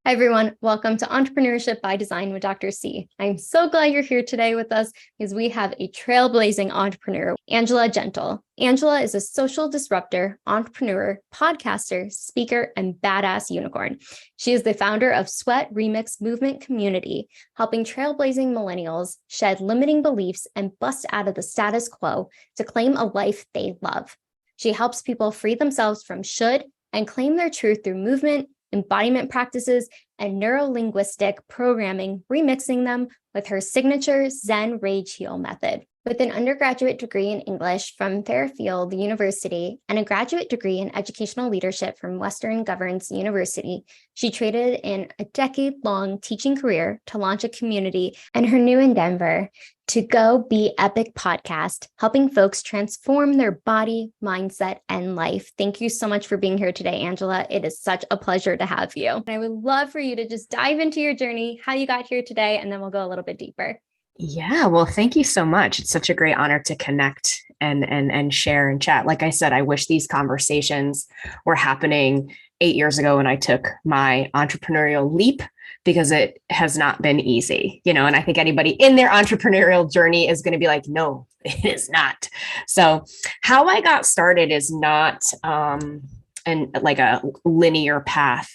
Hi, everyone. Welcome to Entrepreneurship by Design with Dr. C. I'm so glad you're here today with us because we have a trailblazing entrepreneur, Angela Gentile. Angela is a social disruptor, entrepreneur, podcaster, speaker, and badass unicorn. She is the founder of Sweat Remix Movement Community, helping trailblazing millennials shed limiting beliefs and bust out of the status quo to claim a life they love. She helps people free themselves from should and claim their truth through movement, embodiment practices, and neurolinguistic programming, remixing them with her signature Zen Rage Heal method. With an undergraduate degree in English from Fairfield University and a graduate degree in educational leadership from Western Governance University, she traded in a decade-long teaching career to launch a community and her new endeavor to Go Be Epic podcast, helping folks transform their body, mindset, and life. Thank you so much for being here today, Angela. It is such a pleasure to have you. And I would love for you to just dive into your journey, how you got here today, and then we'll go a little bit deeper. Yeah, well, thank you so much. It's such a great honor to connect and share and chat. Like I said, I wish these conversations were happening 8 years ago when I took my entrepreneurial leap, because it has not been easy, and I think anybody in their entrepreneurial journey is going to be like, no, it is not. So how I got started is not like a linear path.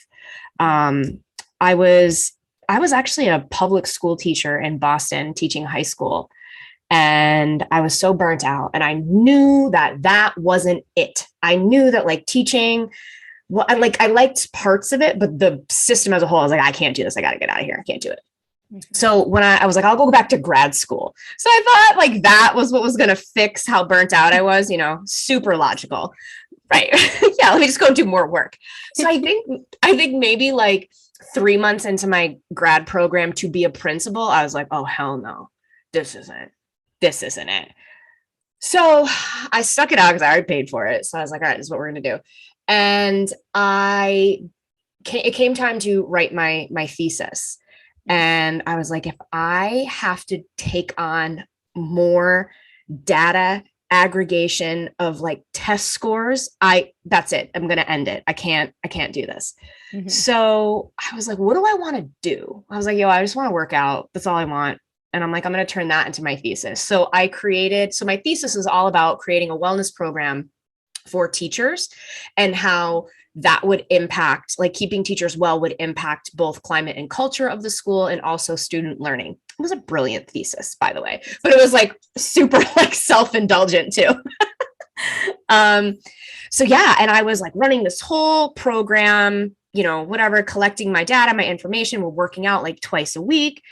I was actually a public school teacher in Boston teaching high school, and I was so burnt out, and I knew that wasn't it. I knew that like teaching, well, I liked parts of it, but the system as a whole, I was like, I can't do this. I got to get out of here. I can't do it. Mm-hmm. So when I was like, I'll go back to grad school. So I thought like that was what was going to fix how burnt out I was, super logical, right? Yeah. Let me just go do more work. So I think maybe like 3 months into my grad program to be a principal, I was like, oh, hell no, this isn't it. So I stuck it out because I already paid for it. So I was like, all right, this is what we're going to do. And it came time to write my thesis. And I was like, if I have to take on more data aggregation of like test scores, that's it. I'm going to end it. I can't do this. Mm-hmm. So I was like, what do I want to do? I was like, I just want to work out. That's all I want. And I'm like, I'm going to turn that into my thesis. So my thesis is all about creating a wellness program for teachers and how that would impact, like keeping teachers well would impact both climate and culture of the school and also student learning. It was a brilliant thesis, by the way, but it was like super like self-indulgent too. So yeah, and I was like running this whole program, whatever, collecting my data, my information, we're working out like twice a week.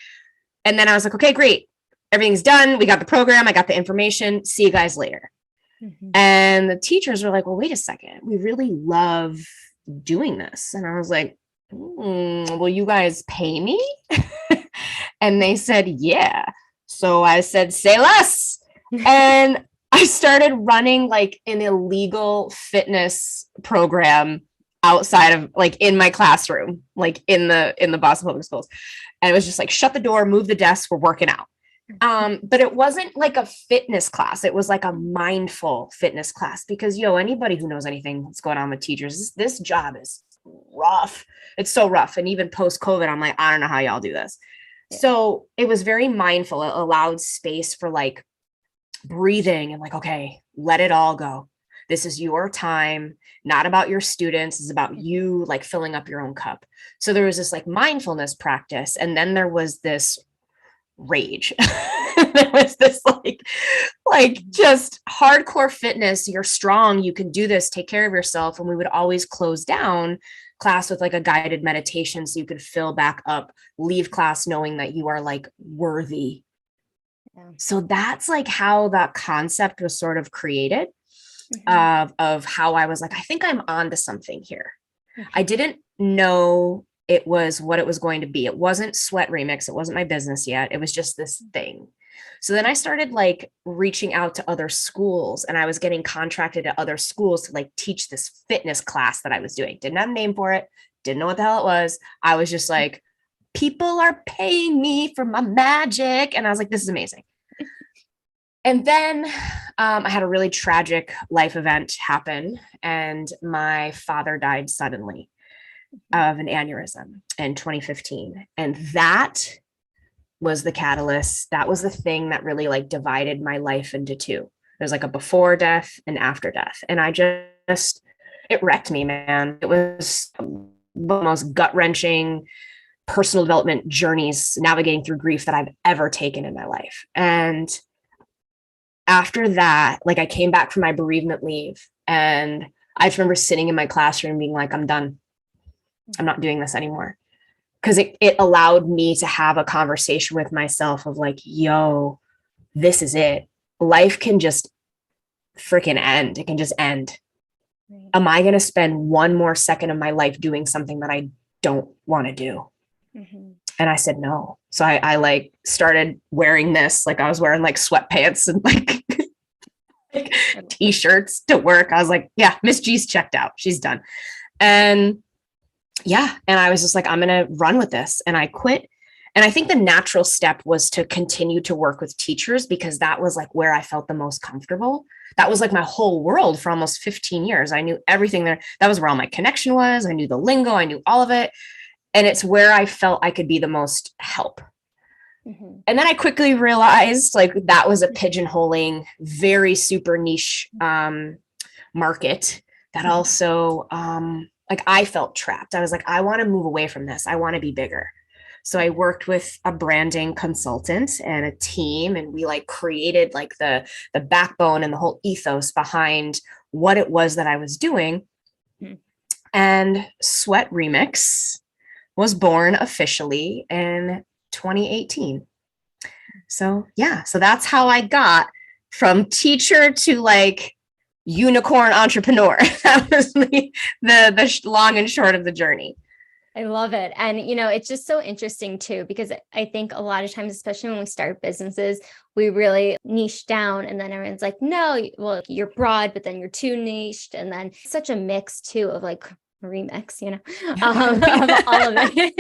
And then I was like, okay, great. Everything's done. We got the program. I got the information. See you guys later. Mm-hmm. And the teachers were like, well, wait a second. We really love doing this. And I was like, will you guys pay me? And they said, yeah. So I said, say less. And I started running like an illegal fitness program outside of like in my classroom, like in the Boston Public Schools. And it was just like, shut the door, move the desk, we're working out. But it wasn't like a fitness class. It was like a mindful fitness class because, anybody who knows anything that's going on with teachers, this job is rough. It's so rough. And even post-COVID, I'm like, I don't know how y'all do this. Yeah. So it was very mindful. It allowed space for like breathing and like, okay, let it all go. This is your time, not about your students. It's about you like filling up your own cup. So there was this like mindfulness practice. And then there was this rage. There was this like just hardcore fitness. You're strong. You can do this. Take care of yourself. And we would always close down class with like a guided meditation so you could fill back up, leave class knowing that you are like worthy. Yeah. So that's like how that concept was sort of created. Mm-hmm. Of how I was like, I think I'm onto something here. Mm-hmm. I didn't know it was what it was going to be. It wasn't Sweat Remix. It wasn't my business yet. It was just this thing. So then I started like reaching out to other schools, and I was getting contracted to other schools to like teach this fitness class that I was doing. Didn't have a name for it. Didn't know what the hell it was. I was just like, people are paying me for my magic. And I was like, this is amazing. And then I had a really tragic life event happen, and my father died suddenly. of an aneurysm in 2015. And that was the catalyst. That was the thing that really like divided my life into two. There's like a before death and after death. And I just, it wrecked me, man. It was the most gut-wrenching personal development journeys navigating through grief that I've ever taken in my life. And after that, like I came back from my bereavement leave and I just remember sitting in my classroom being like, I'm done. I'm not doing this anymore. Because it allowed me to have a conversation with myself of like, yo, this is it. Life can just freaking end. It can just end. Right. Am I going to spend one more second of my life doing something that I don't want to do? Mm-hmm. And I said no. So I like started wearing this, like I was wearing like sweatpants and like t-shirts to work. I was like, yeah, Miss G's checked out. She's done. And yeah. And I was just like, I'm going to run with this. And I quit. And I think the natural step was to continue to work with teachers because that was like where I felt the most comfortable. That was like my whole world for almost 15 years. I knew everything there. That was where all my connection was. I knew the lingo. I knew all of it. And it's where I felt I could be the most help. Mm-hmm. And then I quickly realized like that was a pigeonholing, very super niche market that also like I felt trapped. I was like, I want to move away from this. I want to be bigger. So I worked with a branding consultant and a team, and we like created like the backbone and the whole ethos behind what it was that I was doing. Mm-hmm. And Sweat Remix was born officially in 2018. So yeah, so that's how I got from teacher to like unicorn entrepreneur. That was the long and short of the journey. I love it. And, you know, it's just so interesting too, because I think a lot of times, especially when we start businesses, we really niche down and then everyone's like, no, well, you're broad, but then you're too niched. And then such a mix too of like remix, you know, of all of it.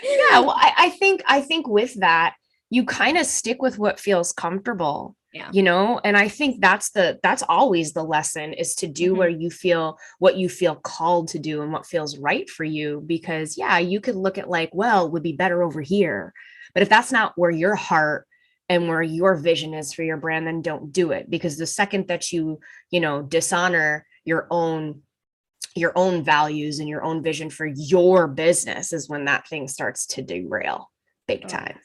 Yeah. Well, I think with that, you kind of stick with what feels comfortable. Yeah. You know, and I think that's always the lesson is to do mm-hmm. where you feel what you feel called to do and what feels right for you. Because yeah, you could look at like, well, it would be better over here. But if that's not where your heart and where your vision is for your brand, then don't do it. Because the second that you know, dishonor your own values and your own vision for your business is when that thing starts to derail big time.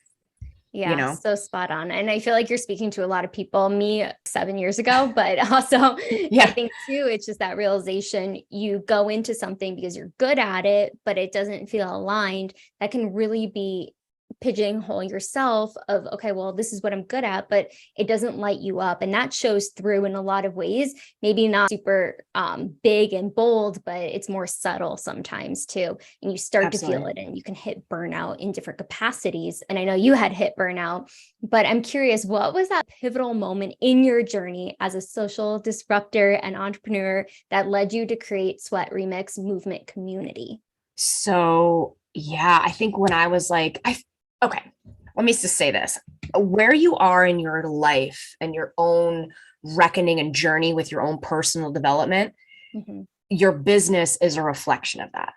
Yeah, you know? So spot on. And I feel like you're speaking to a lot of people, me 7 years ago, but also yeah. I think too, it's just that realization you go into something because you're good at it, but it doesn't feel aligned. That can really be pigeonhole yourself of, okay, well, this is what I'm good at, but it doesn't light you up. And that shows through in a lot of ways, maybe not super big and bold, but it's more subtle sometimes too. And you start Absolutely. To feel it and you can hit burnout in different capacities. And I know you had hit burnout, but I'm curious, what was that pivotal moment in your journey as a social disruptor and entrepreneur that led you to create Sweat Remix movement community? So yeah, I think when I was like, okay, let me just say this. Where you are in your life and your own reckoning and journey with your own personal development, mm-hmm. your business is a reflection of that.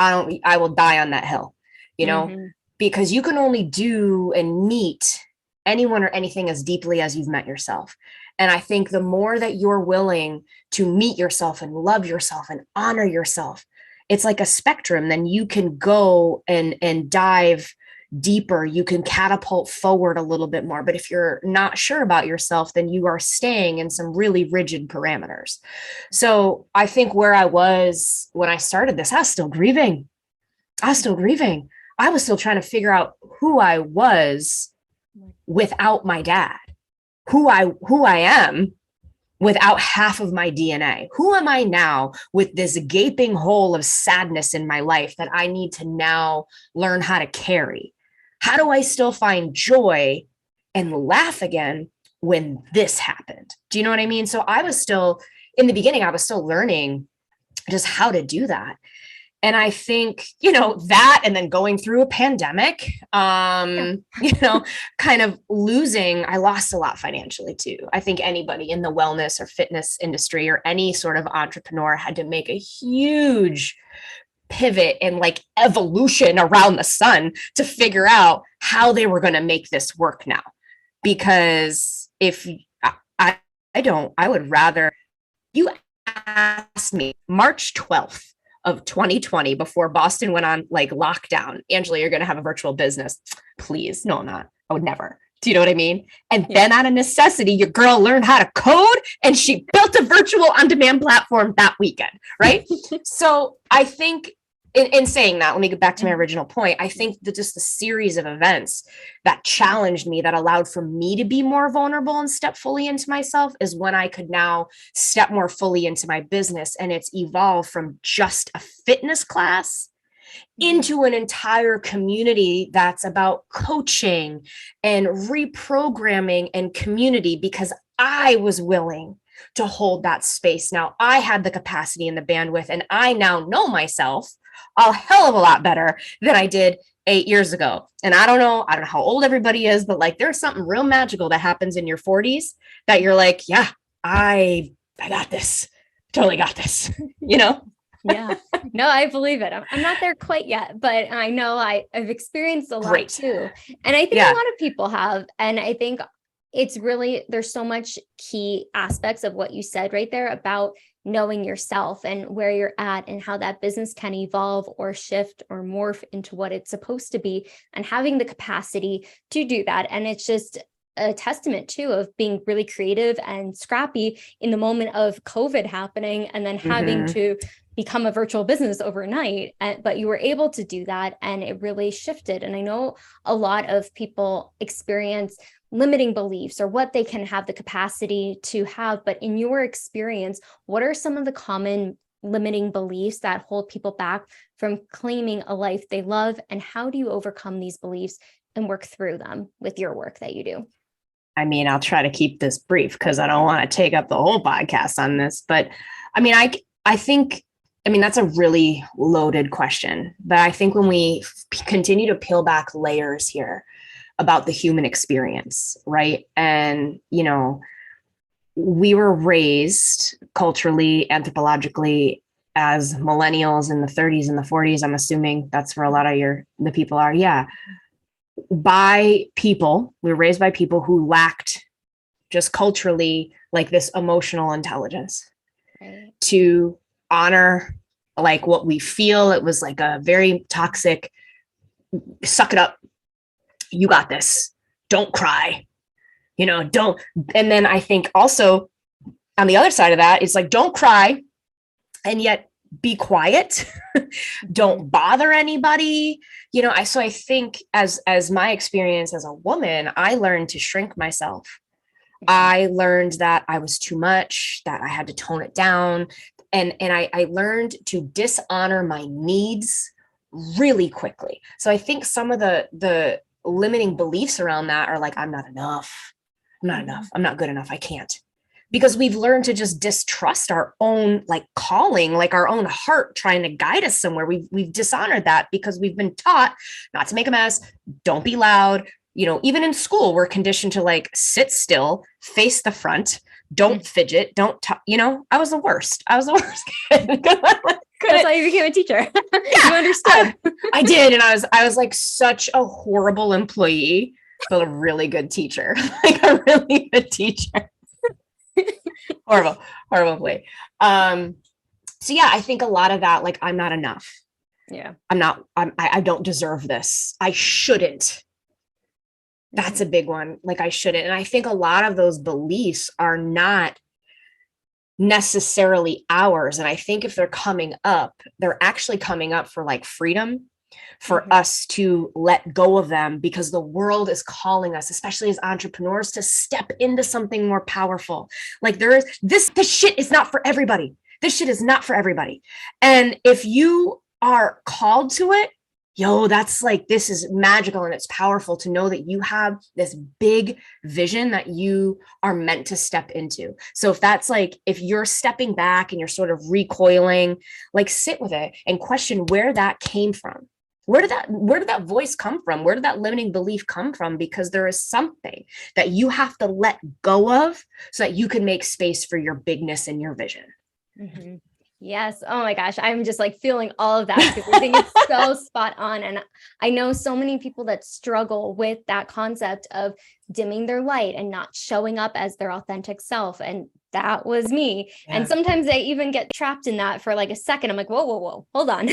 I will die on that hill, you know, mm-hmm. because you can only do and meet anyone or anything as deeply as you've met yourself. And I think the more that you're willing to meet yourself and love yourself and honor yourself, it's like a spectrum. Then you can go and dive deeper, you can catapult forward a little bit more. But if you're not sure about yourself, then you are staying in some really rigid parameters. So I think where I was when I started this, I was still grieving. I was still trying to figure out who I was without my dad, who I am without half of my DNA. Who am I now with this gaping hole of sadness in my life that I need to now learn how to carry? How do I still find joy and laugh again when this happened? Do you know what I mean? So I was still, in the beginning, I was still learning just how to do that. And I think, you know, that and then going through a pandemic, you know, kind of I lost a lot financially too. I think anybody in the wellness or fitness industry or any sort of entrepreneur had to make a huge pivot and like evolution around the sun to figure out how they were going to make this work now. Because if I would rather you asked me March 12th of 2020, before Boston went on like lockdown, Angela, you're going to have a virtual business. Please. No, I'm not. I would never. Do you know what I mean? And then out of necessity, your girl learned how to code and she built a virtual on-demand platform that weekend, right? So I think in saying that, let me get back to my original point. I think that just the series of events that challenged me, that allowed for me to be more vulnerable and step fully into myself, is when I could now step more fully into my business. And it's evolved from just a fitness class into an entire community that's about coaching and reprogramming and community, because I was willing to hold that space. Now I had the capacity and the bandwidth, and I now know myself a hell of a lot better than I did 8 years ago. And I don't know how old everybody is, but like there's something real magical that happens in your 40s that you're like, yeah, I got this. Totally got this, you know? Yeah, no, I believe it. I'm not there quite yet, but I know I've experienced a lot too. And I think a lot of people have. And I think it's really, there's so much key aspects of what you said right there about knowing yourself and where you're at and how that business can evolve or shift or morph into what it's supposed to be, and having the capacity to do that. And it's just a testament too of being really creative and scrappy in the moment of COVID happening, and then having to become a virtual business overnight. But you were able to do that, and it really shifted. And I know a lot of people experience limiting beliefs or what they can have the capacity to have. But in your experience, what are some of the common limiting beliefs that hold people back from claiming a life they love? And how do you overcome these beliefs and work through them with your work that you do? I mean, I'll try to keep this brief because I don't want to take up the whole podcast on this. But I mean, I think that's a really loaded question. But I think when we continue to peel back layers here about the human experience, right? And, you know, we were raised culturally, anthropologically, as millennials in the 30s and the 40s. I'm assuming that's where a lot of the people are. Yeah. We were raised by people who lacked just culturally like this emotional intelligence to honor like what we feel. It was like a very toxic, suck it up. You got this. Don't cry. You know, don't. And then I think also on the other side of that, it's like, don't cry and yet be quiet. Don't bother anybody. You know, so I think as my experience as a woman, I learned to shrink myself. I learned that I was too much, that I had to tone it down. And I learned to dishonor my needs really quickly. So I think some of the limiting beliefs around that are like, I'm not enough. I'm not enough. I'm not good enough. I can't. Because we've learned to just distrust our own like calling, like our own heart trying to guide us somewhere. We've dishonored that because we've been taught not to make a mess, don't be loud. You know, even in school, we're conditioned to like sit still, face the front, don't fidget, don't talk. You know, I was the worst. Kid. That's why you became a teacher. You understood. I did. And I was like such a horrible employee, but a really good teacher, like a really good teacher. horrible employee. So yeah, I think a lot of that, like, I'm not enough. Yeah. I don't deserve this. I shouldn't. That's a big one. Like I shouldn't. And I think a lot of those beliefs are not necessarily ours. And I think if they're coming up, they're actually coming up for like freedom, for us to let go of them, because the world is calling us, especially as entrepreneurs, to step into something more powerful. Like there is this shit is not for everybody. This shit is not for everybody. And if you are called to it, that's like, this is magical and it's powerful to know that you have this big vision that you are meant to step into. So if that's like, if you're stepping back and you're sort of recoiling, like sit with it and question where that came from. Where did that voice come from? Where did that limiting belief come from? Because there is something that you have to let go of so that you can make space for your bigness and your vision. Yes. Oh my gosh. I'm just like feeling all of that because I think it's so spot on. And I know so many people that struggle with that concept of dimming their light and not showing up as their authentic self. And that was me. And Yeah. sometimes I even get trapped in that for like a second. I'm like, whoa, whoa, whoa, hold on.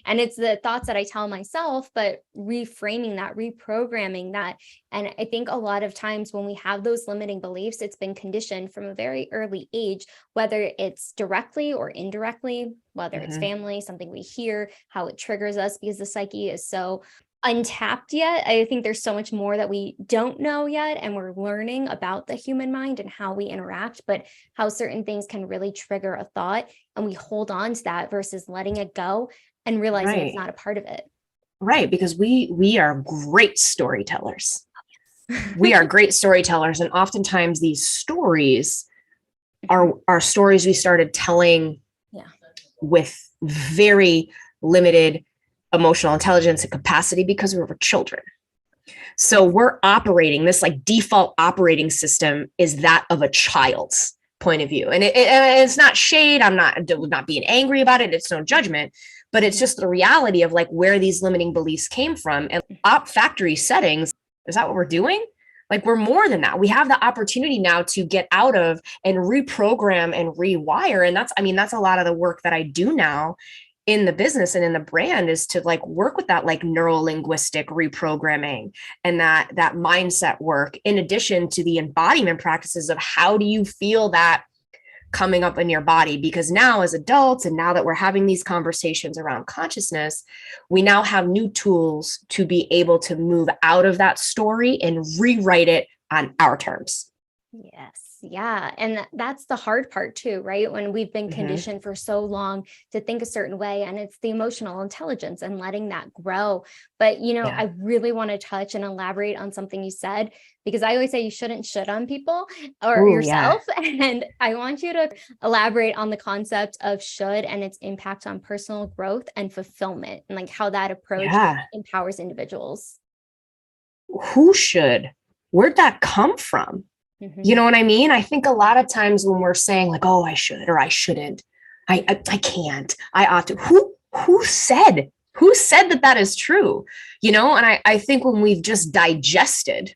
And it's the thoughts that I tell myself, but reframing that, reprogramming that. And I think a lot of times when we have those limiting beliefs, it's been conditioned from a very early age, whether it's directly or indirectly, whether it's Mhm. family, something we hear, how it triggers us because the psyche is so untapped yet. I think there's so much more that we don't know yet, and we're learning about the human mind and how we interact, but how certain things can really trigger a thought, and we hold on to that versus letting it go and realizing it's Right. not a part of it. Right. Because we are great storytellers. We are great storytellers. And oftentimes these stories are stories we started telling Yeah. with very limited emotional intelligence and capacity because we were children. So we're operating this like default operating system is that of a child's point of view. And it's not shade. I'm not being angry about it. It's no judgment, but it's just the reality of like where these limiting beliefs came from. And op factory settings, is that what we're doing? Like we're more than that. We have the opportunity now to get out of and reprogram and rewire. And that's a lot of the work that I do now in the business and in the brand is to like work with that like neurolinguistic reprogramming and that mindset work in addition to the embodiment practices of how do you feel that coming up in your body, because now as adults and now that we're having these conversations around consciousness, we now have new tools to be able to move out of that story and rewrite it on our terms. Yes. Yeah. And that's the hard part too, right? When we've been Mm-hmm. conditioned for so long to think a certain way, and it's the emotional intelligence and letting that grow. But, Yeah. I really want to touch and elaborate on something you said, because I always say you shouldn't should on people or Ooh, yourself. And I want you to elaborate on the concept of should and its impact on personal growth and fulfillment, and like how that approach yeah. empowers individuals. Who should? Where'd that come from? You know what I mean? I think a lot of times when we're saying like, oh, I should or I shouldn't, I can't, I ought to. Who said? Who said that that is true? And I think when we've just digested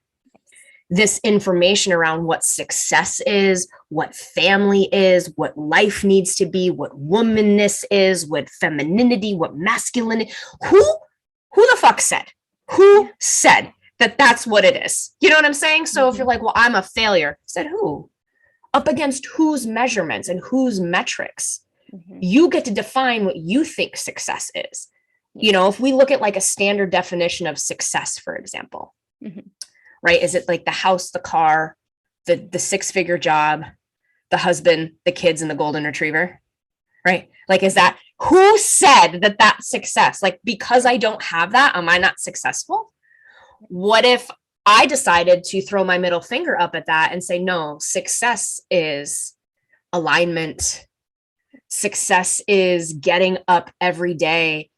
this information around what success is, what family is, what life needs to be, what womanness is, what femininity, what masculinity, who the fuck said? Who said that that's what it is? You know what I'm saying? So if you're like, well, I'm a failure, said who? Up against whose measurements and whose metrics? You get to define what you think success is. If we look at like a standard definition of success, for example, right? Is it like the house, the car, the six-figure job, the husband, the kids, and the golden retriever? Right? Like, is that who said that that's success? Like, because I don't have that, am I not successful? What if I decided to throw my middle finger up at that and say, no, success is alignment. Success is getting up every day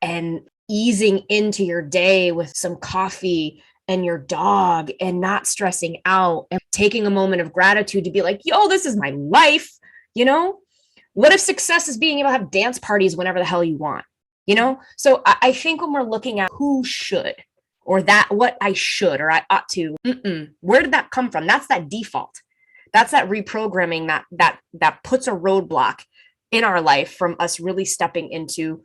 and easing into your day with some coffee and your dog and not stressing out and taking a moment of gratitude to be like, yo, this is my life. What if success is being able to have dance parties whenever the hell you want? So I think when we're looking at who should, or that what I should or I ought to, where did that come from? That's that default. That's that reprogramming that puts a roadblock in our life from us really stepping into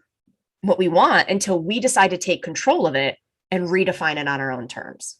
what we want until we decide to take control of it and redefine it on our own terms.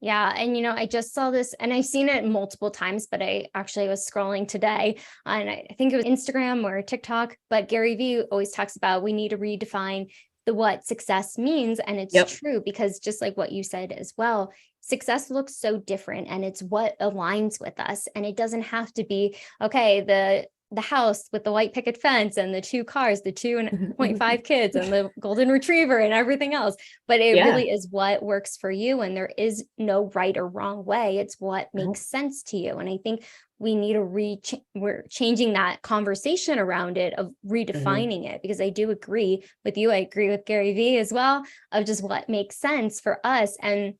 Yeah. And, I just saw this and I've seen it multiple times, but I actually was scrolling today and I think it was Instagram or TikTok, but Gary Vee always talks about we need to redefine what success means. And it's true, because just like what you said as well, success looks so different and it's what aligns with us. And it doesn't have to be, okay, the house with the white picket fence and the 2 cars, the 2.5 kids and the golden retriever and everything else. But it really is what works for you. And there is no right or wrong way. It's what makes sense to you. And I think we need to we're changing that conversation around it, of redefining it, because I do agree with you. I agree with Gary Vee as well, of just what makes sense for us. And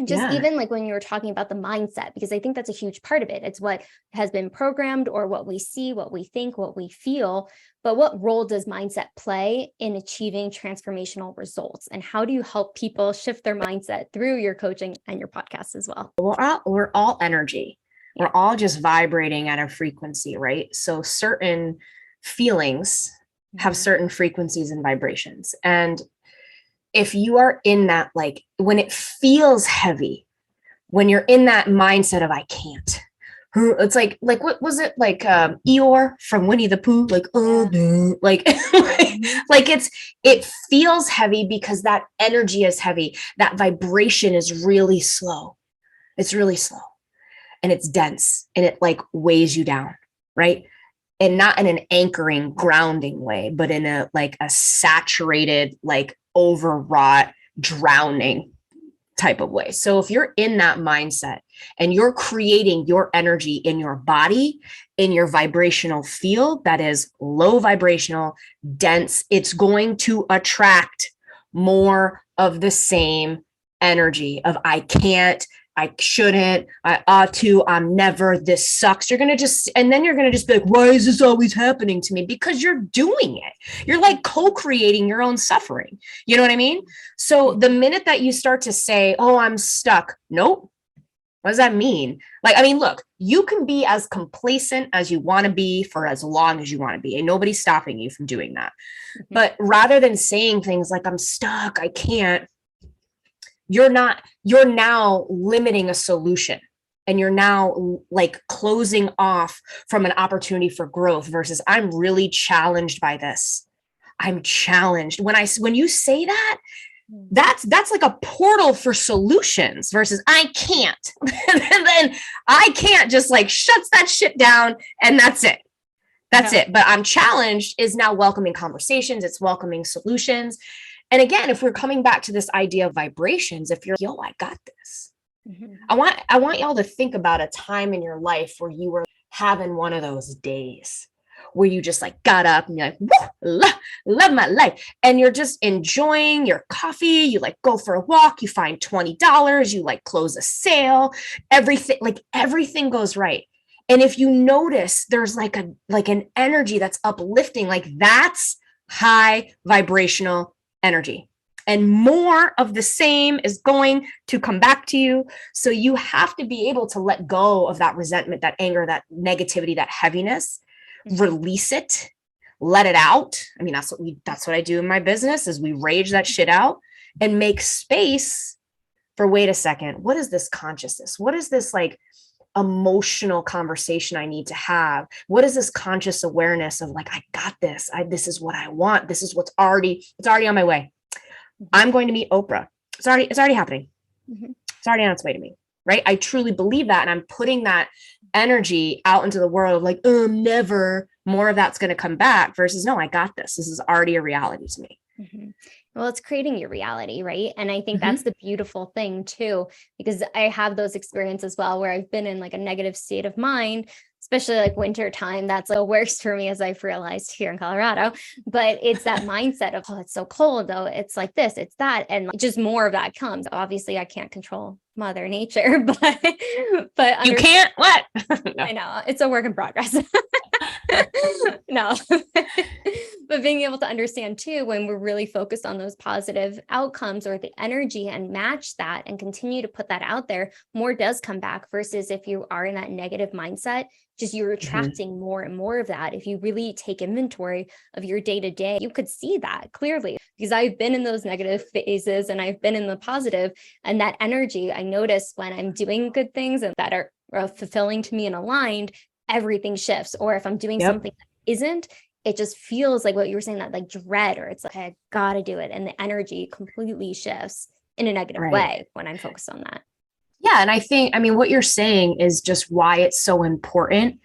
just even like when you were talking about the mindset, because I think that's a huge part of it. It's what has been programmed, or what we see, what we think, what we feel. But what role does mindset play in achieving transformational results? And how do you help people shift their mindset through your coaching and your podcast as well? We're all energy. We're all just vibrating at a frequency, right? So certain feelings have certain frequencies and vibrations. And if you are in that, like when it feels heavy, when you're in that mindset of I can't, it's like what was it, like Eeyore from Winnie the Pooh, like like it feels heavy because that energy is heavy. That vibration is really slow. It's really slow, and it's dense, and it like weighs you down, right? And not in an anchoring, grounding way, but in a like a saturated, like overwrought, drowning type of way. So if you're in that mindset and you're creating your energy in your body, in your vibrational field that is low vibrational, dense, it's going to attract more of the same energy of I can't, I shouldn't, I ought to, I'm never, this sucks. You're going to and then you're going to just be like, why is this always happening to me? Because you're doing it. You're like co-creating your own suffering. You know what I mean? So the minute that you start to say, oh, I'm stuck. Nope. What does that mean? Like, I mean, look, you can be as complacent as you want to be for as long as you want to be, and nobody's stopping you from doing that. But rather than saying things like, I'm stuck, I can't, you're now limiting a solution, and you're now like closing off from an opportunity for growth versus I'm really challenged by this. I'm challenged. When you say that, that's like a portal for solutions versus I can't. And then I can't just like shuts that shit down and that's it. That's it. But I'm challenged is now welcoming conversations. It's welcoming solutions. And again, if we're coming back to this idea of vibrations, if you're, yo, I got this. I want y'all to think about a time in your life where you were having one of those days where you just like got up and you're like, woo, love my life. And you're just enjoying your coffee. You like go for a walk, you find $20, you like close a sale, everything goes right. And if you notice there's like an energy that's uplifting, like that's high vibrational energy, and more of the same is going to come back to you. So you have to be able to let go of that resentment, that anger, that negativity, that heaviness, release it, let it out. I mean, that's what I do in my business is we rage that shit out and make space for, wait a second, what is this consciousness? What is this like emotional conversation I need to have? What is this conscious awareness of like, I got this. This is what I want. This is it's already on my way. I'm going to meet Oprah. It's already happening. It's already on its way to me. Right. I truly believe that. And I'm putting that energy out into the world, like, never more of that's going to come back versus, no, I got this. This is already a reality to me. Well, it's creating your reality, right? And I think that's the beautiful thing too, because I have those experiences as well, where I've been in like a negative state of mind, especially like winter time. That's the worst for me, as I've realized here in Colorado. But it's that mindset of, oh, it's so cold though. It's like this, it's that. And just more of that comes. Obviously I can't control Mother Nature, but you can't what? I know it's a work in progress. No, but being able to understand too, when we're really focused on those positive outcomes or the energy and match that and continue to put that out there, more does come back versus if you are in that negative mindset, just you're attracting more and more of that. If you really take inventory of your day to day, you could see that clearly, because I've been in those negative phases and I've been in the positive, and that energy I notice when I'm doing good things and that are fulfilling to me and aligned, everything shifts. Or if I'm doing something that isn't, it just feels like what you were saying, that like dread, or it's like, I gotta do it. And the energy completely shifts in a negative way when I'm focused on that. Yeah. And I mean, what you're saying is just why it's so important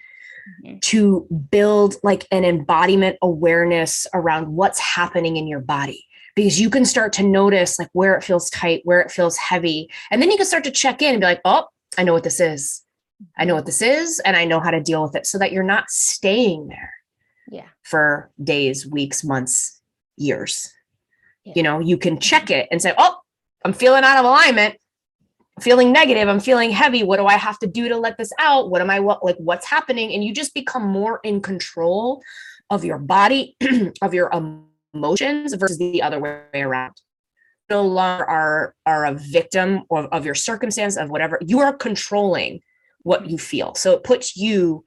to build like an embodiment awareness around what's happening in your body, because you can start to notice like where it feels tight, where it feels heavy. And then you can start to check in and be like, oh, I know what this is. I know what this is, and I know how to deal with it, so that you're not staying there for days, weeks, months, years. You know, you can check it and say, oh, I'm feeling out of alignment. feeling negative. I'm feeling heavy. What do I have to do to let this out? What's happening? And you just become more in control of your body, of your emotions versus the other way around. No longer are a victim of your circumstance, of whatever. You are controlling what you feel. So it puts you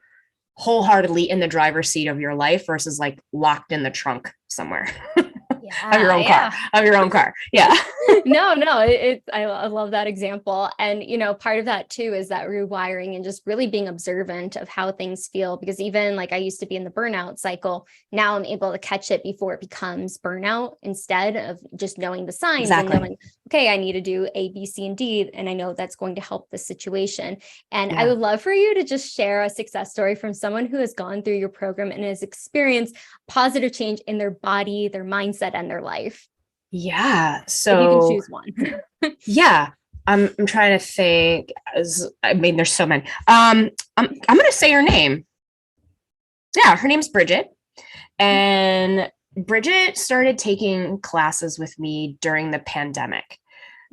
wholeheartedly in the driver's seat of your life versus like locked in the trunk somewhere. Of your own car. Yeah. I love that example. And, part of that too is that rewiring and just really being observant of how things feel, because even like I used to be in the burnout cycle, now I'm able to catch it before it becomes burnout instead of just knowing the signs and knowing, okay, I need to do A, B, C, and D. And I know that's going to help the situation. And I would love for you to just share a success story from someone who has gone through your program and has experienced positive change in their body, their mindset, and their life. Yeah. So if you can choose one. Yeah. I'm trying to think. There's so many. I'm going to say her name. Yeah. Her name's Bridget. And Bridget started taking classes with me during the pandemic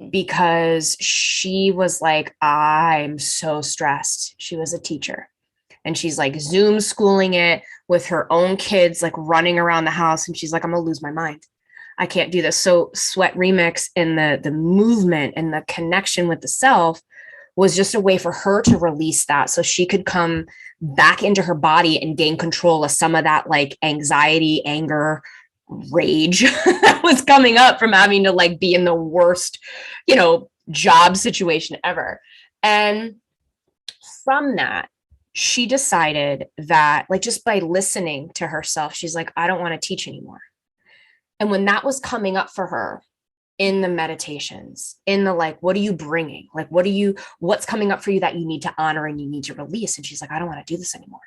because she was like, I'm so stressed. She was a teacher. And she's like Zoom schooling it with her own kids, like running around the house. And she's like, I'm going to lose my mind. I can't do this. So Sweat Remix and the movement and the connection with the self was just a way for her to release that so she could come back into her body and gain control of some of that like anxiety, anger, rage that was coming up from having to like be in the worst, job situation ever. And from that, she decided that like just by listening to herself, she's like, I don't want to teach anymore. And when that was coming up for her in the meditations, in the like, what are you bringing? Like, what's coming up for you that you need to honor and you need to release? And she's like, I don't want to do this anymore.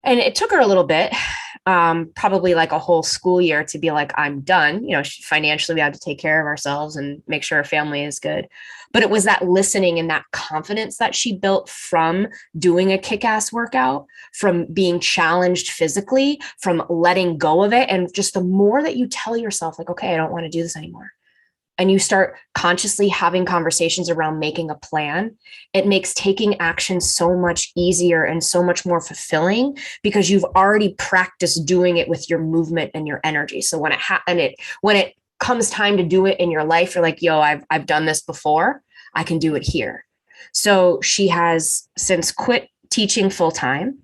And it took her a little bit, probably like a whole school year to be like, I'm done. Financially, we had to take care of ourselves and make sure our family is good. But it was that listening and that confidence that she built from doing a kick-ass workout, from being challenged physically, from letting go of it. And just the more that you tell yourself like, okay, I don't want to do this anymore. And you start consciously having conversations around making a plan, it makes taking action so much easier and so much more fulfilling because you've already practiced doing it with your movement and your energy. So when it comes time to do it in your life, you're like, yo, I've done this before. I can do it here. So she has since quit teaching full time.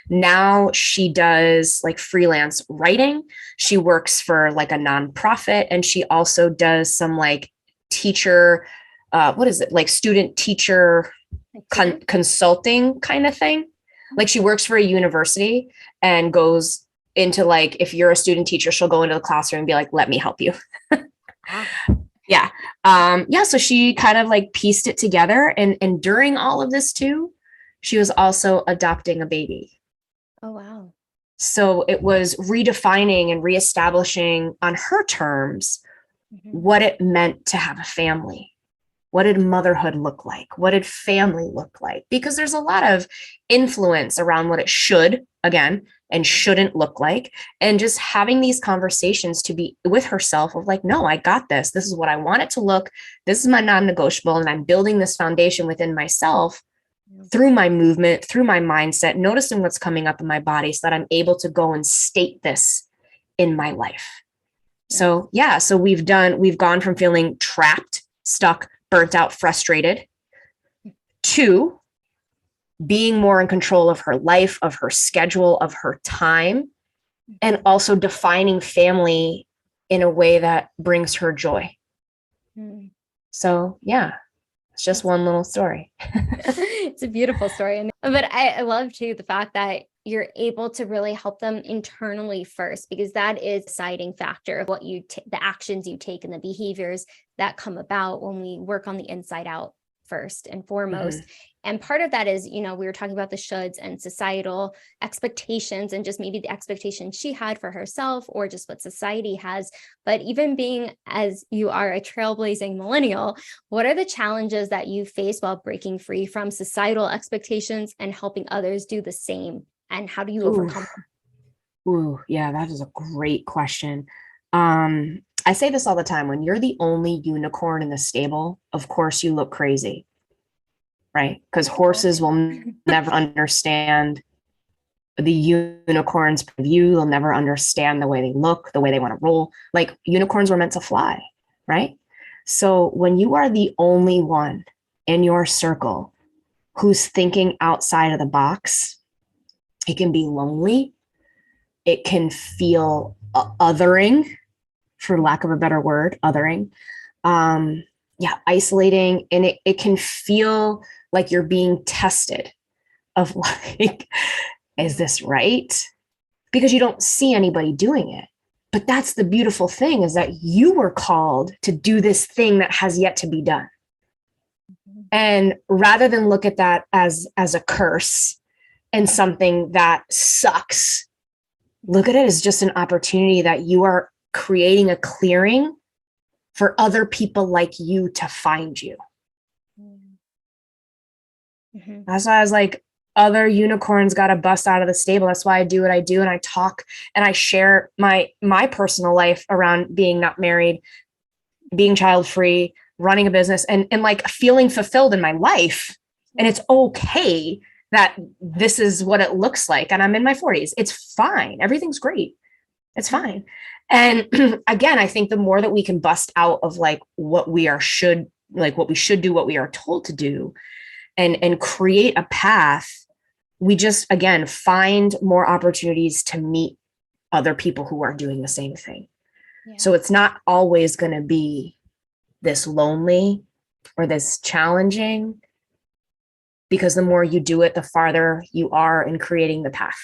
Now she does like freelance writing. She works for like a nonprofit, and she also does some like teacher, like student teacher consulting kind of thing. Like she works for a university and goes into like, if you're a student teacher, she'll go into the classroom and be like, let me help you. Yeah. So she kind of like pieced it together. And during all of this too, she was also adopting a baby. Oh, wow. So it was redefining and reestablishing on her terms what it meant to have a family. What did motherhood look like? What did family look like? Because there's a lot of influence around what it should, again, and shouldn't look like. And just having these conversations to be with herself of like, no, I got this. This is what I want it to look. This is my non-negotiable. And I'm building this foundation within myself through my movement, through my mindset, noticing what's coming up in my body so that I'm able to go and state this in my life. So we've gone from feeling trapped, stuck, burnt out, frustrated to being more in control of her life, of her schedule, of her time, and also defining family in a way that brings her joy. So it's just one little story. It's a beautiful story. But I love too the fact that you're able to really help them internally first, because that is a deciding factor of what the actions you take and the behaviors that come about when we work on the inside out first and foremost. And part of that is, we were talking about the shoulds and societal expectations and just maybe the expectations she had for herself or just what society has. But even being as you are a trailblazing millennial, what are the challenges that you face while breaking free from societal expectations and helping others do the same? And how do you overcome them? Yeah, that is a great question. I say this all the time. When you're the only unicorn in the stable, of course you look crazy, right? Because horses will never understand the unicorn's view. They'll never understand the way they look, the way they want to roll. Like unicorns were meant to fly, right? So when you are the only one in your circle who's thinking outside of the box, it can be lonely. It can feel othering, for lack of a better word, othering. Isolating. And it can feel like you're being tested of like, is this right? Because you don't see anybody doing it. But that's the beautiful thing, is that you were called to do this thing that has yet to be done. And rather than look at that as a curse and something that sucks, look at it as just an opportunity that you are creating a clearing for other people like you to find you. Mm-hmm. That's why I was like, other unicorns got to bust out of the stable. That's why I do what I do. And I talk and I share my personal life around being not married, being child-free, running a business, and like feeling fulfilled in my life. And it's okay that this is what it looks like. And I'm in my 40s. It's fine. Everything's great. It's fine. And again, I think the more that we can bust out of like what we should do, what we are told to do, and create a path, we just, again, find more opportunities to meet other people who are doing the same thing. Yeah. So it's not always going to be this lonely or this challenging, because the more you do it, the farther you are in creating the path.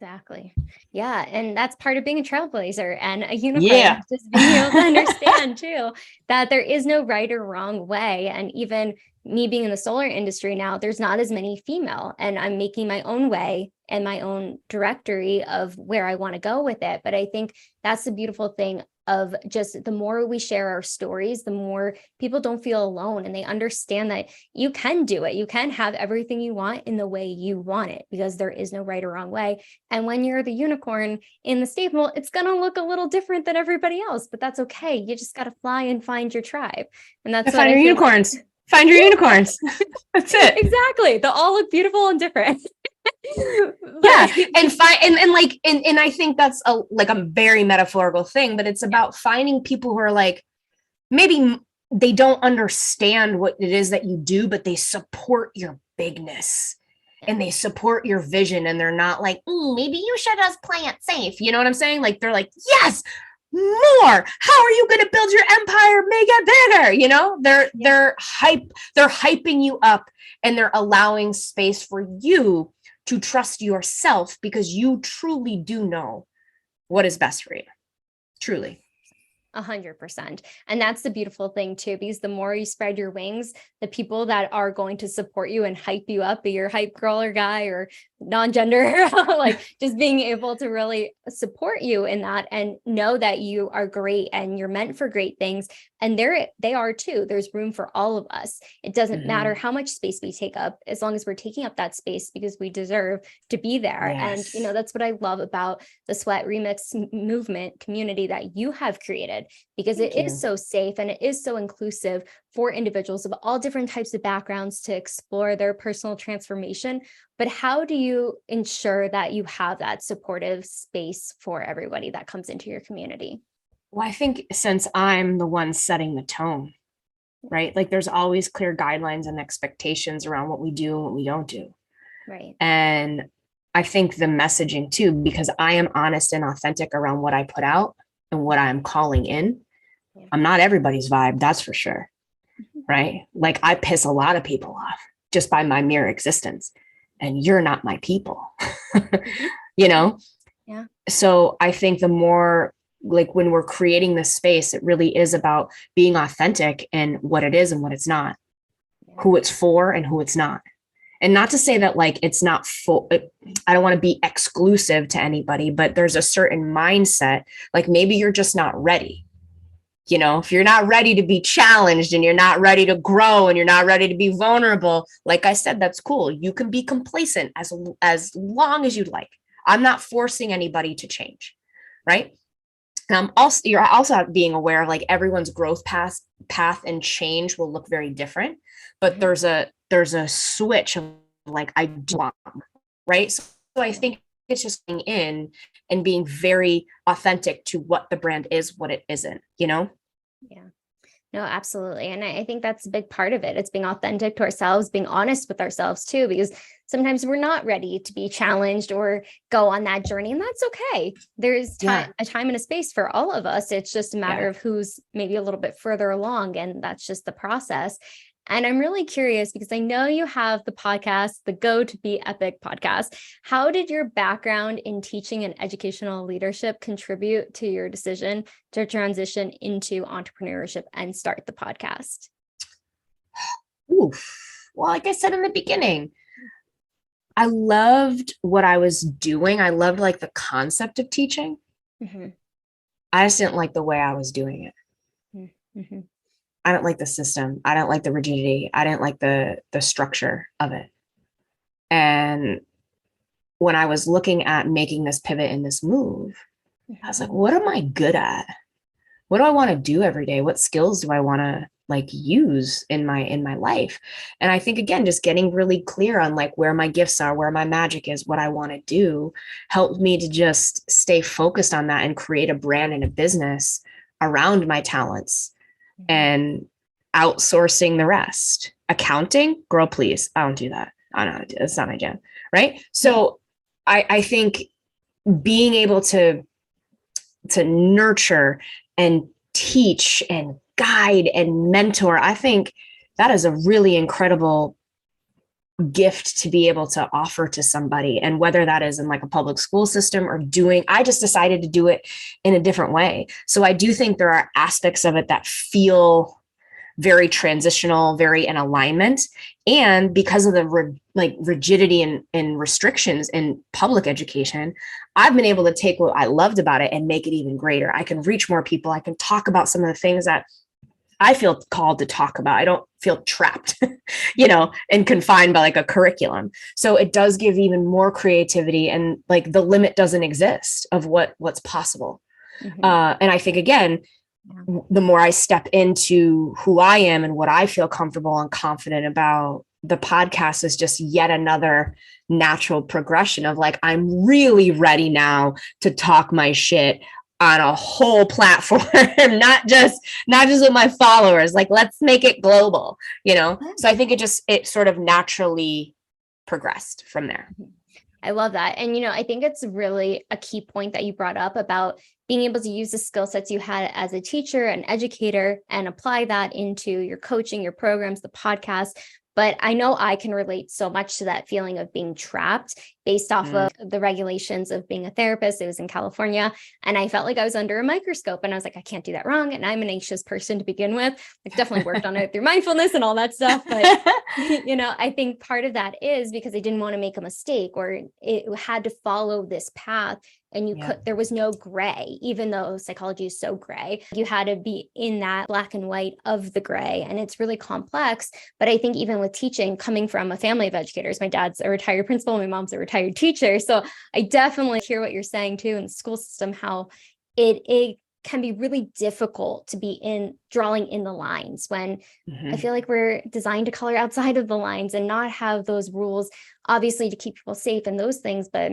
Exactly. Yeah. And that's part of being a trailblazer and a unicorn. Yeah. Just being able to understand too, that there is no right or wrong way. And even me being in the solar industry now, there's not as many female, and I'm making my own way and my own directory of where I want to go with it. But I think that's the beautiful thing of just the more we share our stories, the more people don't feel alone, and they understand that you can do it. You can have everything you want in the way you want it, because there is no right or wrong way. And when you're the unicorn in the stable, it's going to look a little different than everybody else, but that's okay. You just got to fly and find your tribe. And that's find your unicorns. Find your unicorns. That's it. Exactly. They all look beautiful and different. Yeah. And I think that's a very metaphorical thing, but it's about finding people who are like, maybe they don't understand what it is that you do, but they support your bigness and they support your vision. And they're not like, maybe you should just play it safe. You know what I'm saying? Like, they're like, yes, more. How are you going to build your empire, make it bigger? You know, they're hyping you up, and they're allowing space for you to trust yourself, because you truly do know what is best for you. Truly. 100%. And that's the beautiful thing too, because the more you spread your wings, the people that are going to support you and hype you up, be your hype girl or guy or non-gender, like just being able to really support you in that and know that you are great and you're meant for great things. And they are too. There's room for all of us. It doesn't matter how much space we take up, as long as we're taking up that space, because we deserve to be there. Yes. And, that's what I love about the Sweat Remix movement community that you have created, because it is so safe and it is so inclusive for individuals of all different types of backgrounds to explore their personal transformation. But how do you ensure that you have that supportive space for everybody that comes into your community? Well, I think since I'm the one setting the tone, right? Like, there's always clear guidelines and expectations around what we do and what we don't do. Right. And I think the messaging too, because I am honest and authentic around what I put out and what I'm calling in. Yeah. I'm not everybody's vibe, that's for sure. Right? Like, I piss a lot of people off just by my mere existence, and you're not my people. Yeah. So I think the more, like, when we're creating this space, it really is about being authentic in what it is and what it's not, who it's for and who it's not. And not to say that, like, it's not full. I don't want to be exclusive to anybody, but there's a certain mindset, like maybe you're just not ready. If you're not ready to be challenged and you're not ready to grow and you're not ready to be vulnerable, like I said, that's cool. You can be complacent as long as you'd like. I'm not forcing anybody to change. Right. Also, you're also being aware of like everyone's growth path and change will look very different, but there's a switch of like, I do want, right? So I think it's just being in and being very authentic to what the brand is, what it isn't, you know? Yeah. No, absolutely. And I think that's a big part of it. It's being authentic to ourselves, being honest with ourselves too, because sometimes we're not ready to be challenged or go on that journey. And that's okay. There's a time and a space for all of us. It's just a matter of who's maybe a little bit further along. And that's just the process. And I'm really curious because I know you have the podcast, the Go to Be Epic podcast. How did your background in teaching and educational leadership contribute to your decision to transition into entrepreneurship and start the podcast? Oof. Well, like I said in the beginning, I loved what I was doing. I loved like the concept of teaching. I just didn't like the way I was doing it. I don't like the system. I don't like the rigidity. I didn't like the structure of it. And when I was looking at making this pivot and this move, I was like, what am I good at? What do I want to do every day? What skills do I want to like use in my life? And I think, again, just getting really clear on like where my gifts are, where my magic is, what I want to do helped me to just stay focused on that and create a brand and a business around my talents. And outsourcing the rest. Accounting, girl, please. I don't do that. I don't know how to do it. It's not my jam. Right. So I think being able to nurture and teach and guide and mentor, I think that is a really incredible gift to be able to offer to somebody. And whether that is in like a public school system or I just decided to do it in a different way. So I do think there are aspects of it that feel very transitional, very in alignment. And because of the rigidity and restrictions in public education, I've been able to take what I loved about it and make it even greater. I can reach more people. I can talk about some of the things that I feel called to talk about. I don't feel trapped, and confined by like a curriculum. So it does give even more creativity, and like the limit doesn't exist of what's possible. And I think, again, the more I step into who I am and what I feel comfortable and confident about, the podcast is just yet another natural progression of like, I'm really ready now to talk my shit on a whole platform, not just with my followers. Like, let's make it global, So I think it sort of naturally progressed from there. I love that. And, I think it's really a key point that you brought up about being able to use the skill sets you had as a teacher and educator and apply that into your coaching, your programs, the podcast. But I know I can relate so much to that feeling of being trapped based off of the regulations of being a therapist. It was in California, and I felt like I was under a microscope, and I was like, I can't do that wrong. And I'm an anxious person to begin with. I've definitely worked on it through mindfulness and all that stuff. But, I think part of that is because I didn't want to make a mistake, or it had to follow this path. And there was no gray, even though psychology is so gray. You had to be in that black and white of the gray. And it's really complex. But I think even with teaching, coming from a family of educators, my dad's a retired principal, my mom's a retired teacher. So I definitely hear what you're saying too in the school system, how it can be really difficult to be drawing in the lines when I feel like we're designed to color outside of the lines and not have those rules, obviously to keep people safe and those things. But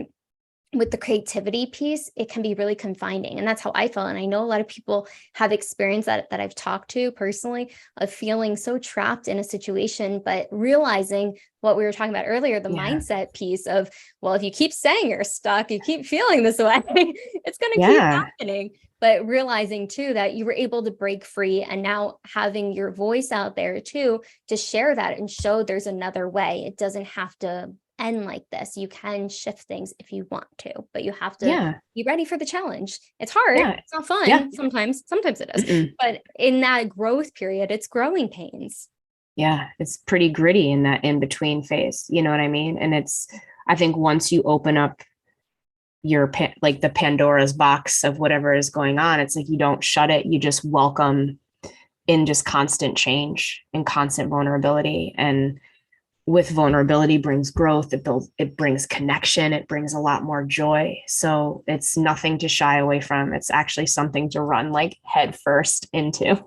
with the creativity piece, it can be really confining. And that's how I felt. And I know a lot of people have experienced that I've talked to personally, of feeling so trapped in a situation, but realizing what we were talking about earlier, the mindset piece of, well, if you keep saying you're stuck, you keep feeling this way, it's going to keep happening. But realizing too, that you were able to break free, and now having your voice out there too, to share that and show there's another way. It doesn't have to end like this. You can shift things if you want to, but you have to be ready for the challenge. It's hard. It's not fun. Sometimes it is, but in that growth period, it's growing pains. Yeah. It's pretty gritty in that in between phase. You know what I mean? And I think once you open up like the Pandora's box of whatever is going on, it's like, you don't shut it. You just welcome in just constant change and constant vulnerability. And with vulnerability brings growth. It brings connection. It brings a lot more joy. So it's nothing to shy away from. It's actually something to run like head first into.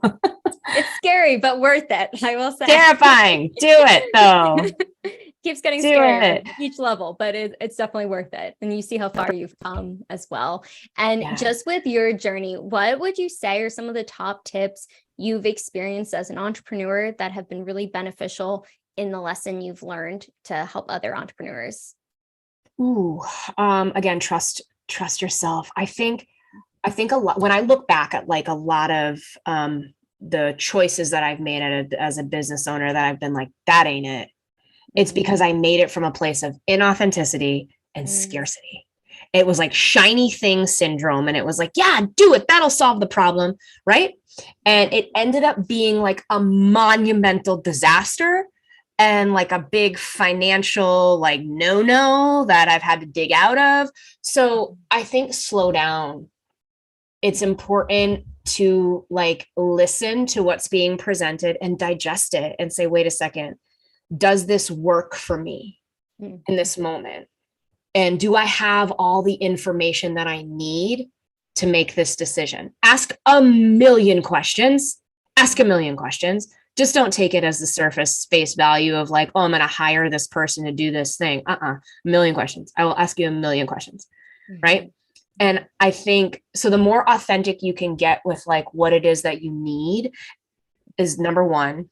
It's scary, but worth it, I will say. Terrifying. Do it though. Keeps getting scarier at each level, but it's definitely worth it. And you see how far you've come as well. And just with your journey, what would you say are some of the top tips you've experienced as an entrepreneur that have been really beneficial in the lesson you've learned to help other entrepreneurs? Again, trust yourself. I think a lot, when I look back at like a lot of the choices that I've made as a business owner, that I've been like, that ain't it. It's because I made it from a place of inauthenticity and scarcity. It was like shiny thing syndrome. And it was like, yeah, do it. That'll solve the problem. Right. And it ended up being like a monumental disaster and like a big financial, like, no, that I've had to dig out of. So I think slow down. It's important to like listen to what's being presented and digest it and say, wait a second, does this work for me in this moment? And do I have all the information that I need to make this decision? Ask a million questions. Just don't take it as the surface face value of like, oh, I'm going to hire this person to do this thing. A million questions. I will ask you a million questions. Right. And I think, so the more authentic you can get with like what it is that you need is number one.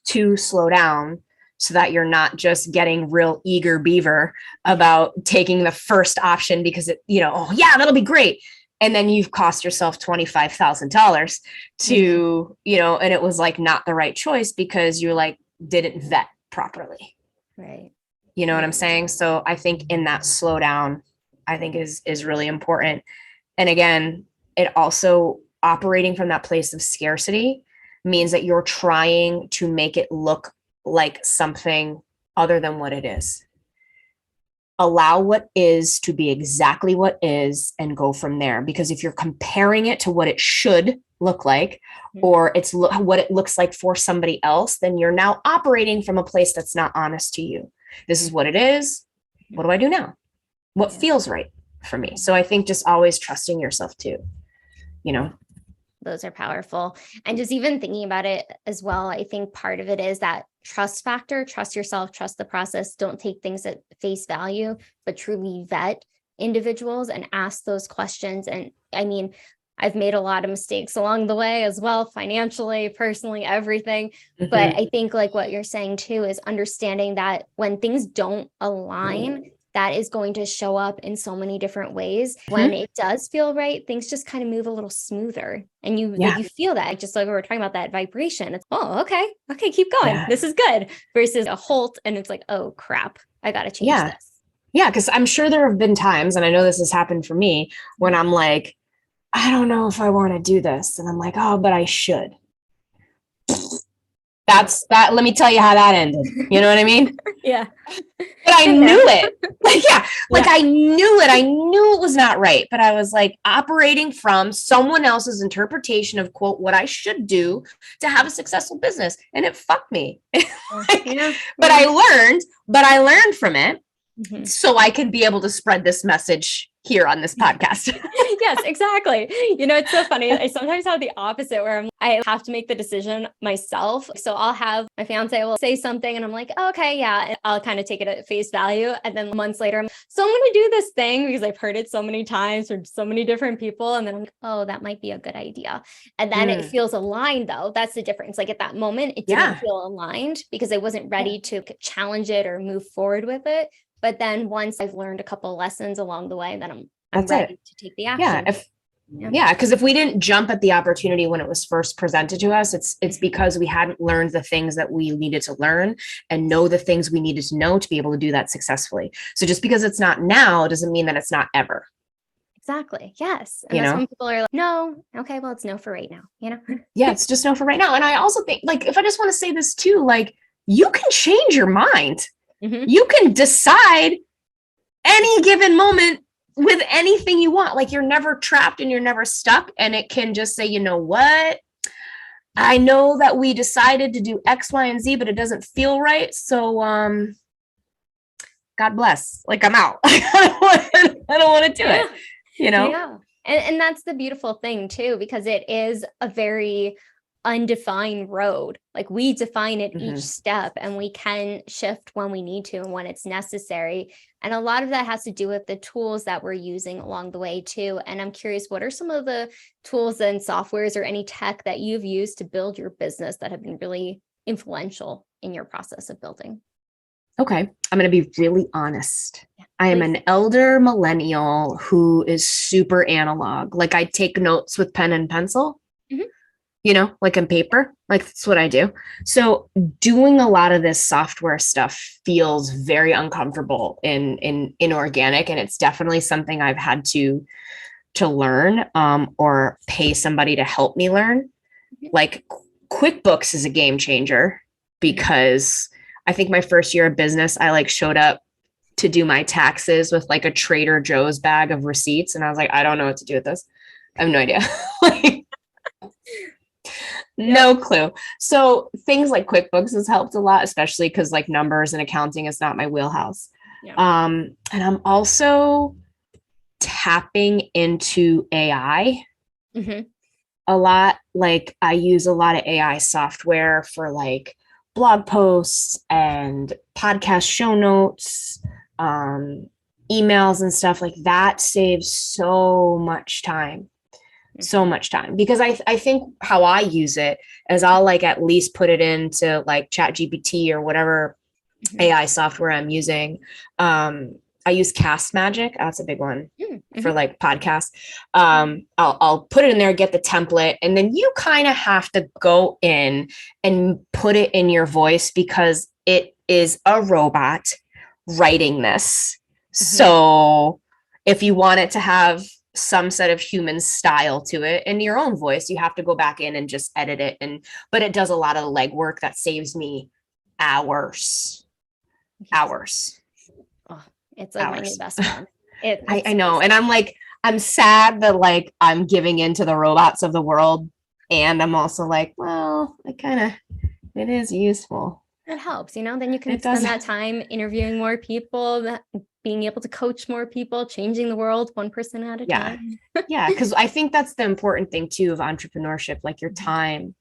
To slow down so that you're not just getting real eager beaver about taking the first option because it, oh yeah, that'll be great. And then you've cost yourself $25,000 to, and it was like not the right choice because you like didn't vet properly. Right. You know what I'm saying? So I think in that slow down, I think is really important. And again, it also operating from that place of scarcity means that you're trying to make it look like something other than what it is. Allow what is to be exactly what is and go from there. Because if you're comparing it to what it should look like, or it's what it looks like for somebody else, then you're now operating from a place that's not honest to you. This is what it is. What do I do now? What feels right for me? So I think just always trusting yourself too, Those are powerful. And just even thinking about it as well, I think part of it is that trust factor. Trust yourself, trust the process. Don't take things at face value, but truly vet individuals and ask those questions. And I mean, I've made a lot of mistakes along the way as well, financially, personally, everything. But I think like what you're saying too is understanding that when things don't align, that is going to show up in so many different ways. When it does feel right, things just kind of move a little smoother. And you feel that, just like we were talking about that vibration. It's, oh, okay, keep going. Yeah. This is good. Versus a halt and it's like, oh crap, I got to change this. Yeah, because I'm sure there have been times, and I know this has happened for me, when I'm like, I don't know if I want to do this. And I'm like, oh, but I should. That's that. Let me tell you how that ended. You know what I mean? Yeah. But I knew it. I knew it. I knew it was not right. But I was like operating from someone else's interpretation of quote, what I should do to have a successful business. And it fucked me. But I learned from it. So I could be able to spread this message here on this podcast. Yes, exactly. It's so funny. I sometimes have the opposite where I have to make the decision myself. So I'll have my fiance will say something and I'm like, oh, okay, yeah. And I'll kind of take it at face value. And then months later, I'm going to do this thing because I've heard it so many times from so many different people. And then I'm like, oh, that might be a good idea. And then it feels aligned though. That's the difference. Like at that moment, it didn't feel aligned because I wasn't ready to challenge it or move forward with it. But then once I've learned a couple of lessons along the way, then I'm ready to take the action. Because if we didn't jump at the opportunity when it was first presented to us, it's because we hadn't learned the things that we needed to learn and know the things we needed to know to be able to do that successfully. So just because it's not now doesn't mean that it's not ever. Exactly. Yes. And that's when people are like, no, okay, well, it's no for right now, Yeah, it's just no for right now. And I also think like, if I just want to say this too, like you can change your mind. You can decide any given moment with anything you want. Like you're never trapped and you're never stuck. And it can just say, you know what? I know that we decided to do X, Y, and Z, but it doesn't feel right. So, God bless. Like, I'm out. I don't want to do it, you know? Yeah. And that's the beautiful thing too, because it is a very undefined road. Like we define it each step, and we can shift when we need to and when it's necessary. And a lot of that has to do with the tools that we're using along the way too. And I'm curious, what are some of the tools and softwares or any tech that you've used to build your business that have been really influential in your process of building? Okay, I'm going to be really honest. Yeah, I am an elder millennial who is super analog. Like I take notes with pen and pencil, you know, like in paper, like that's what I do. So doing a lot of this software stuff feels very uncomfortable and inorganic. And it's definitely something I've had to learn or pay somebody to help me learn. Like QuickBooks is a game changer because I think my first year of business, I like showed up to do my taxes with like a Trader Joe's bag of receipts. And I was like, I don't know what to do with this. I have no idea. Like, no clue. So things like QuickBooks has helped a lot, especially because like numbers and accounting is not my wheelhouse. And I'm also tapping into AI a lot. Like I use a lot of AI software for like blog posts and podcast show notes, emails and stuff like that. Saves so much time. Because I think how I use it is I'll like at least put it into like ChatGPT or whatever AI software I'm using. I use Cast Magic. That's a big one for like podcasts. I'll put it in there, get the template, and then you kind of have to go in and put it in your voice because it is a robot writing this. So if you want it to have some set of human style to it in your own voice, you have to go back in and just edit it. But it does a lot of legwork that saves me hours. It's like my new best friend. I know. And I'm like, I'm sad that like I'm giving in to the robots of the world. And I'm also like, well, it is useful. It helps, you know, then you can spend that time interviewing more people, being able to coach more people, changing the world one person at a time. Yeah. Because I think that's the important thing too of entrepreneurship. Like your time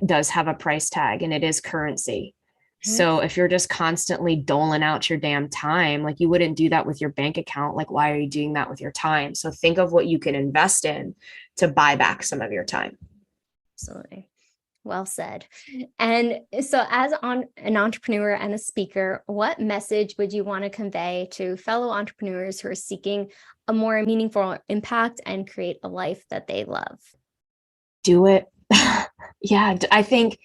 does have a price tag and it is currency. So if you're just constantly doling out your damn time, like you wouldn't do that with your bank account. Like, why are you doing that with your time? So think of what you can invest in to buy back some of your time. Absolutely. Well said. And so as an entrepreneur and a speaker, what message would you want to convey to fellow entrepreneurs who are seeking a more meaningful impact and create a life that they love? Do it. I think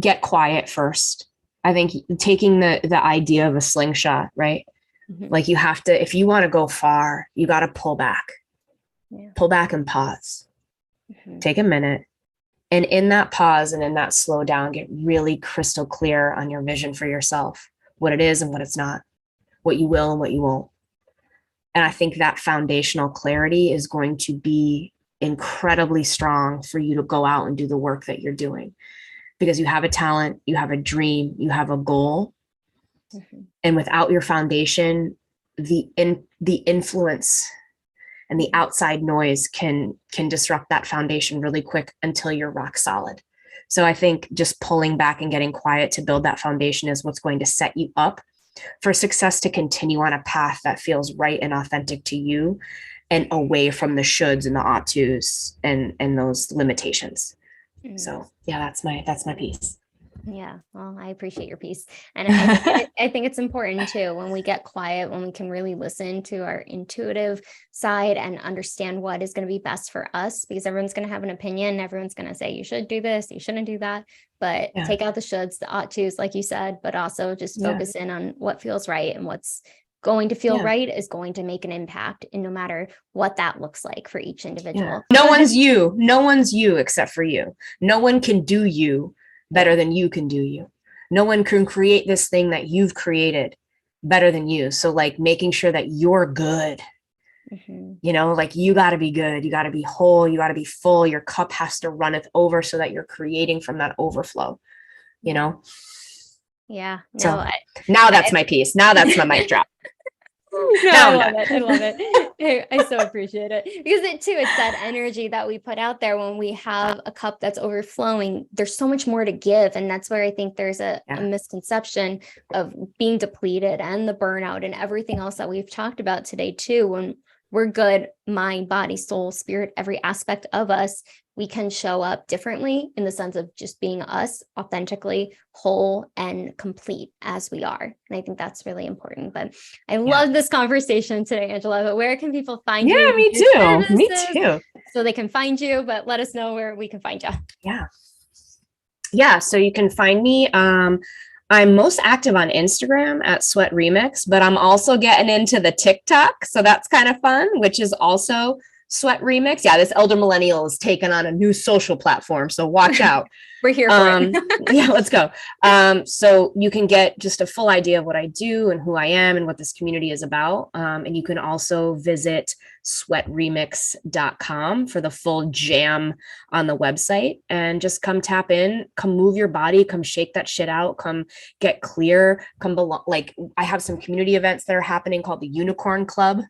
get quiet first. I think taking the idea of a slingshot, right? Like you have to, if you want to go far, you got to pull back and pause, take a minute. And in that pause and in that slow down, get really crystal clear on your vision for yourself, what it is and what it's not, what you will and what you won't. And I think that foundational clarity is going to be incredibly strong for you to go out and do the work that you're doing. Because you have a talent, you have a dream, you have a goal. And without your foundation, the influence and the outside noise can disrupt that foundation really quick until you're rock solid. So I think just pulling back and getting quiet to build that foundation is what's going to set you up for success to continue on a path that feels right and authentic to you and away from the shoulds and the ought tos and those limitations. So that's my piece. Yeah, well, I appreciate your piece. And I think it's important too, when we get quiet, when we can really listen to our intuitive side and understand what is going to be best for us, because everyone's going to have an opinion. Everyone's going to say, you should do this, you shouldn't do that, but take out the shoulds, the ought tos, like you said, but also just focus in on what feels right, and what's going to feel right is going to make an impact, and no matter what that looks like for each individual. No one's you except for you. No one can do you better than you can do you. No one can create this thing that you've created better than you. So like making sure that you're good You know, like you got to be good. You got to be whole. You got to be full. Your cup has to runneth over so that you're creating from that overflow, you know? Yeah. No, so now that's my piece. Now that's my mic drop. No, I love it. I love it. I so appreciate it because it's that energy that we put out there when we have a cup that's overflowing. There's so much more to give. And that's where I think there's a misconception of being depleted and the burnout and everything else that we've talked about today too. When we're good, mind, body, soul, spirit, every aspect of us, we can show up differently in the sense of just being us, authentically whole and complete as we are. And I think that's really important. But I love this conversation today, Angela. But where can people find you? Yeah, me too. Me too. So they can find you, but let us know where we can find you. Yeah. So you can find me. I'm most active on Instagram at Sweat Remix, but I'm also getting into the TikTok. So that's kind of fun, which is also Sweat Remix. Yeah, this elder millennial is taking on a new social platform. So watch out. We're here for it. Yeah, let's go. So you can get just a full idea of what I do and who I am and what this community is about. And you can also visit sweatremix.com for the full jam on the website, and just come tap in, come move your body, come shake that shit out, come get clear, come belong. Like I have some community events that are happening called the Unicorn Club.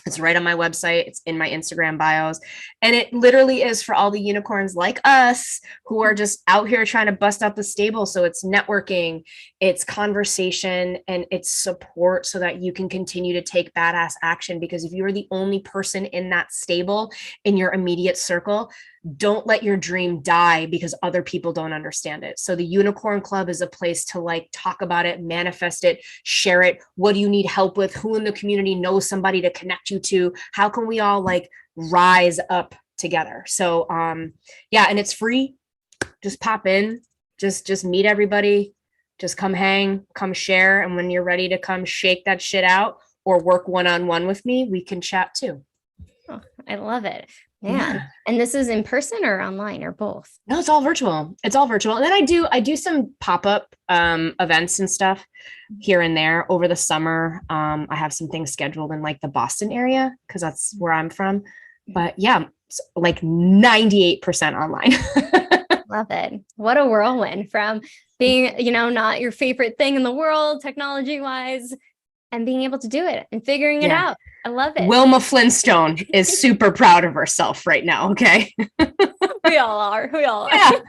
It's right on my website. It's in my Instagram bios. And it literally is for all the unicorns like us who are just out here trying to bust out the stable. So it's networking, it's conversation, and it's support so that you can continue to take badass action. Because if you're the only person in that stable in your immediate circle, don't let your dream die because other people don't understand it. So the Unicorn Club is a place to like talk about it, manifest it, share it. What do you need help with? Who in the community knows somebody to connect you to? How can we all like rise up together? So yeah, and it's free. Just pop in, just meet everybody, just come hang, come share. And when you're ready to come shake that shit out or work one-on-one with me, we can chat too. Oh, I love it. Yeah. And this is in person or online or both? No, it's all virtual. It's all virtual. And then I do some pop-up events and stuff here and there over the summer. I have some things scheduled in like the Boston area because that's where I'm from. But yeah, it's like 98% online. Love it. What a whirlwind from being, not your favorite thing in the world, technology wise, and being able to do it and figuring it out. I love it. Wilma Flintstone is super proud of herself right now. Okay. We all are. Yeah.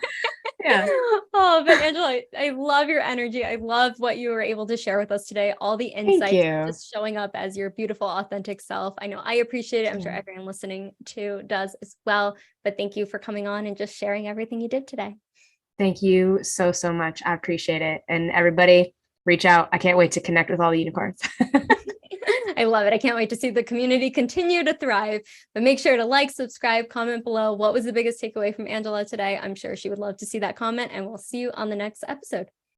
Oh, but Angela, I love your energy. I love what you were able to share with us today. All the insights, just showing up as your beautiful, authentic self. I know I appreciate it. I'm sure everyone listening to does as well. But thank you for coming on and just sharing everything you did today. Thank you so much. I appreciate it. And everybody, reach out. I can't wait to connect with all the unicorns. I love it. I can't wait to see the community continue to thrive. But make sure to like, subscribe, comment below. What was the biggest takeaway from Angela today? I'm sure she would love to see that comment, and we'll see you on the next episode.